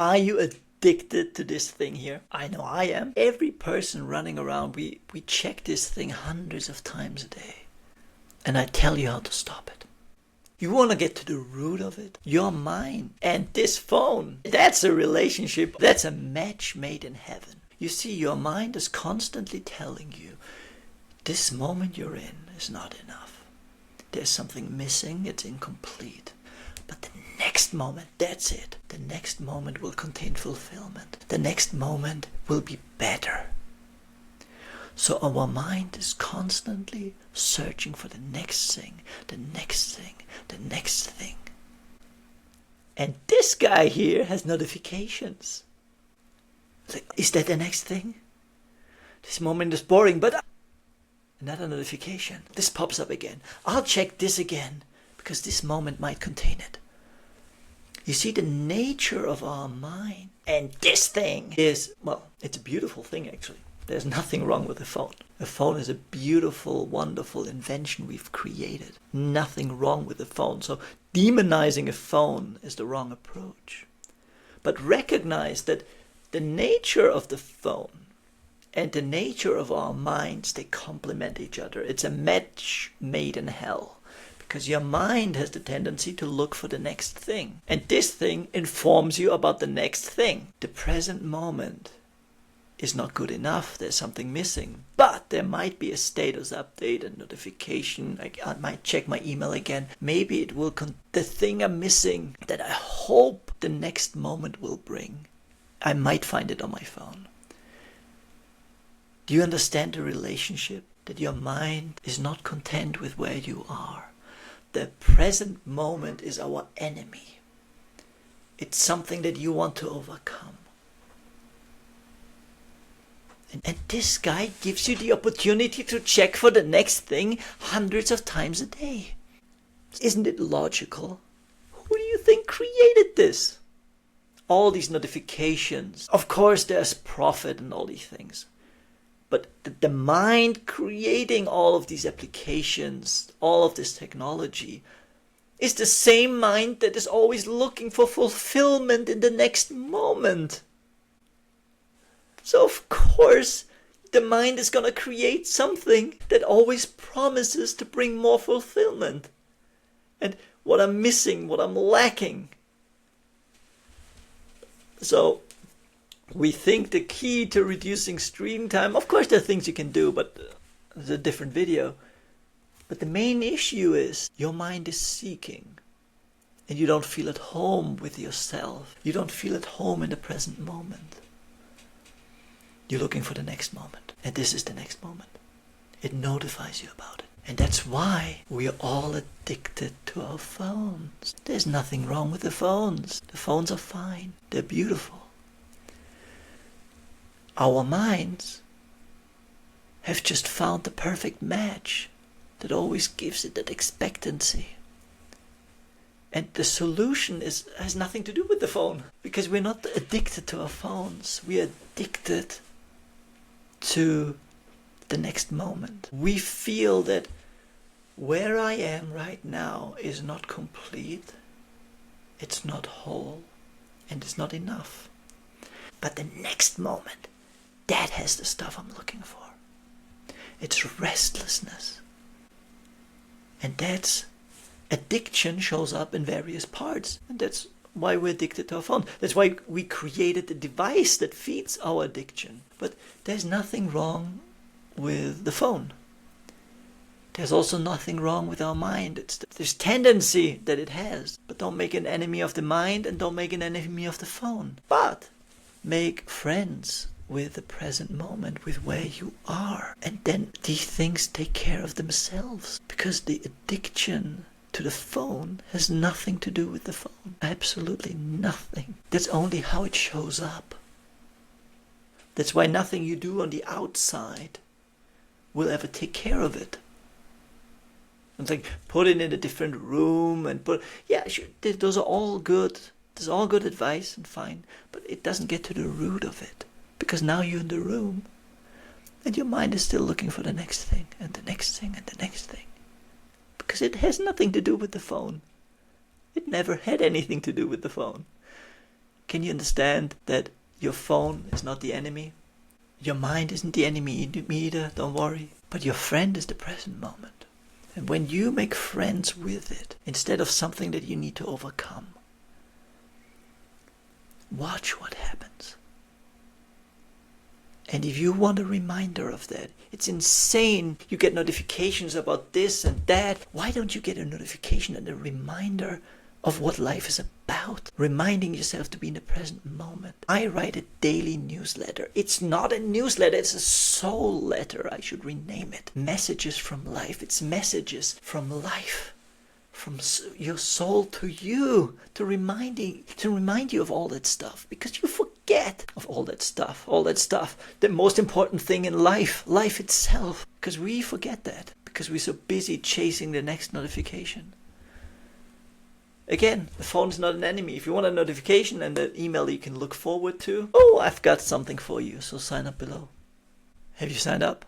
Are you addicted to this thing here? I know I am. Every person running around, we check this thing hundreds of times a day. And I tell you how to stop it. You want to get to the root of it? Your mind and this phone. That's a relationship. That's a match made in heaven. You see, your mind is constantly telling you, this moment you're in is not enough. There's something missing. It's incomplete. But the next moment, that's it. The next moment will contain fulfillment. The next moment will be better. So our mind is constantly searching for the next thing, the next thing, the next thing. And this guy here has notifications. It's like, is that the next thing? This moment is boring, but another notification. This pops up again. I'll check this again because this moment might contain it. You see, the nature of our mind and this thing is, well, it's a beautiful thing actually. There's nothing wrong with a phone. A phone is a beautiful, wonderful invention we've created. Nothing wrong with a phone. So demonizing a phone is the wrong approach. But recognize that the nature of the phone and the nature of our minds, they complement each other. It's a match made in hell. Because your mind has the tendency to look for the next thing. And this thing informs you about the next thing. The present moment is not good enough. There's something missing. But there might be a status update, a notification. I might check my email again. Maybe it will the thing I'm missing that I hope the next moment will bring. I might find it on my phone. Do you understand the relationship? That your mind is not content with where you are. The present moment is our enemy. It's something that you want to overcome. And this guy gives you the opportunity to check for the next thing hundreds of times a day. Isn't it logical? Who do you think created this? All these notifications. Of course there's profit in all these things. But the mind creating all of these applications, all of this technology, is the same mind that is always looking for fulfillment in the next moment. So of course, the mind is going to create something that always promises to bring more fulfillment. And what I'm missing, what I'm lacking. So we think the key to reducing screen time, of course there are things you can do, but it's a different video. But the main issue is your mind is seeking. And you don't feel at home with yourself. You don't feel at home in the present moment. You're looking for the next moment. And this is the next moment. It notifies you about it. And that's why we are all addicted to our phones. There's nothing wrong with the phones. The phones are fine. They're beautiful. Our minds have just found the perfect match that always gives it that expectancy. And the solution has nothing to do with the phone. Because we're not addicted to our phones. We are addicted to the next moment. We feel that where I am right now is not complete, it's not whole, and it's not enough. But the next moment, that has the stuff I'm looking for. It's restlessness. And that's addiction shows up in various parts. And that's why we're addicted to our phone. That's why we created the device that feeds our addiction. But there's nothing wrong with the phone. There's also nothing wrong with our mind. It's this tendency that it has. But don't make an enemy of the mind and don't make an enemy of the phone. But make friends with the present moment, with where you are. And then these things take care of themselves. Because the addiction to the phone has nothing to do with the phone. Absolutely nothing. That's only how it shows up. That's why nothing you do on the outside will ever take care of it. It's like put it in a different room and yeah, sure, those are all good. There's all good advice and fine, but it doesn't get to the root of it. Because now you're in the room and your mind is still looking for the next thing and the next thing and the next thing. Because it has nothing to do with the phone. It never had anything to do with the phone. Can you understand that your phone is not the enemy? Your mind isn't the enemy either, don't worry. But your friend is the present moment. And when you make friends with it, instead of something that you need to overcome, watch what happens. And if you want a reminder of that, it's insane. You get notifications about this and that. Why don't you get a notification and a reminder of what life is about? Reminding yourself to be in the present moment. I write a daily newsletter. It's not a newsletter, it's a soul letter. I should rename it. Messages from life. It's messages from life. From your soul to you, to remind you of all that stuff, because you forget of all that stuff, the most important thing in life itself, because we forget that, because we're so busy chasing the next notification. Again, the phone is not an enemy. If you want a notification and an email you can look forward to, I've got something for you, so sign up below. Have you signed up?